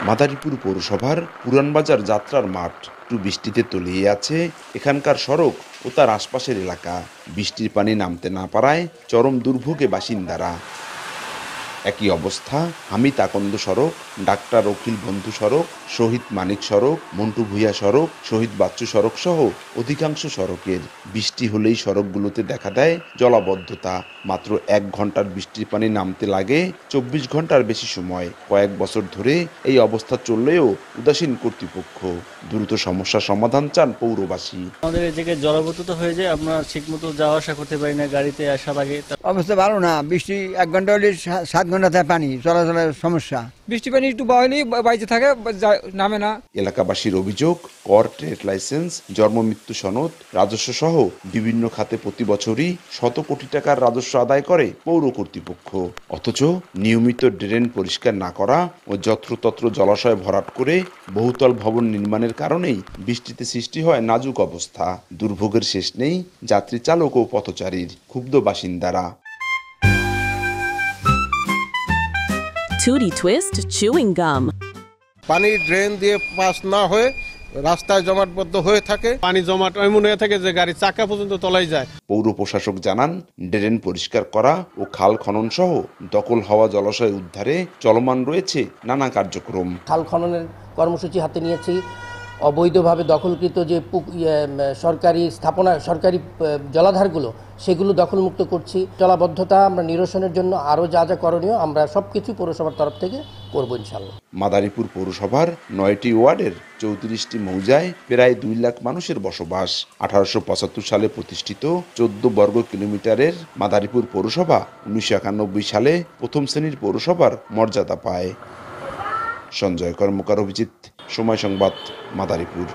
মাদারীপুর পৌরসভার পুরানবাজার যাত্রার মাঠ একটু বৃষ্টিতে তলিয়ে আছে এখানকার সড়ক ও তার আশপাশের এলাকা। বৃষ্টির পানি নামতে না পারায় চরম দুর্ভোগে বাসিন্দারা। একই অবস্থা হামিদ আকন্দ সড়ক, ডাক্তার অখিল বন্ধু সড়ক, শহীদ মানিক সড়ক, মন্টু ভূঁইয়া সড়ক, শহীদ বাচ্চু সড়ক সহ অধিকাংশ সড়কের বৃষ্টি হলেই সড়কগুলোতে দেখা দেয় জলাবদ্ধতা। মাত্র 1 ঘন্টার বৃষ্টির পানি নামতে লাগে 24 ঘন্টার বেশি সময়। কয়েক বছর ধরে এই অবস্থা চললেও উদাসীন কর্তৃপক্ষ। দ্রুত সমস্যার সমাধান চান পৌরবাসী। আমাদের এই জায়গায় জলাবদ্ধতা হয়ে যায়, আমরা ঠিক মতো যাওয়া আসা করতে পারি না গাড়িতে আসার আগে। অবস্থা ভালো না, বৃষ্টি 1 ঘন্টা হলে 7 ঘন্টাতে পানি চলাচলের সমস্যা। বৃষ্টি পানি একটু বাড়লেই বাড়িতে থাকে, নামে না। এলাকাবাসীর অভিযোগ, কর, ট্রেড লাইসেন্স, জন্ম মৃত্যু সনদ, রাজস্ব সহ বিভিন্ন খাতে প্রতি বছরই শত কোটি টাকার রাজস্ব আদায় করে পৌর কর্তৃপক্ষ। অথচ নিয়মিত ড্রেন পরিষ্কার না করা ও যত্রতত্র জলাশয় ভরাট করে বহুতল ভবন নির্মাণের কারণেই বৃষ্টিতে সৃষ্টি হয় নাজুক অবস্থা। দুর্ভোগের শেষ নেই যাত্রী চালক ও পথচারীর। ক্ষুব্ধ বাসিন্দারা। Tootie Twist chewing gum. পানি ড্রেন দিয়ে পাস না হয়ে রাস্তায় জমাটবদ্ধ হয়ে থাকে। পানি জমাট এমন হয়ে থাকে যে গাড়ির চাকা পর্যন্ত তলায় যায়। পৌর প্রশাসক জানান, ড্রেন পরিষ্কার করা ও খাল খনন সহ দখল হওয়া জলাশয় উদ্ধারে চলমান রয়েছে নানা কার্যক্রম। খাল খননের কর্মসূচি হাতে নিয়েছি। অবৈধভাবে দখলকৃত যে সরকারি স্থাপনা, সরকারি জলাধারগুলো, সেগুলো দখলমুক্ত করছি। জলাবদ্ধতা আমরা নিরসনের জন্য আরও যা যা করণীয় আমরা সব কিছু পৌরসভার তরফ থেকে করব ইনশাল্লাহ। মাদারীপুর পৌরসভার 9টি ওয়ার্ডের 34টি মৌজায় প্রায় 2 লাখ মানুষের বসবাস। 1875 সালে প্রতিষ্ঠিত 14 বর্গ কিলোমিটারের মাদারীপুর পৌরসভা 1991 সালে প্রথম শ্রেণীর পৌরসভার মর্যাদা পায়। সঞ্জয় কর্মকার, অভিজিৎ, সময় সংবাদ, মাদারীপুর।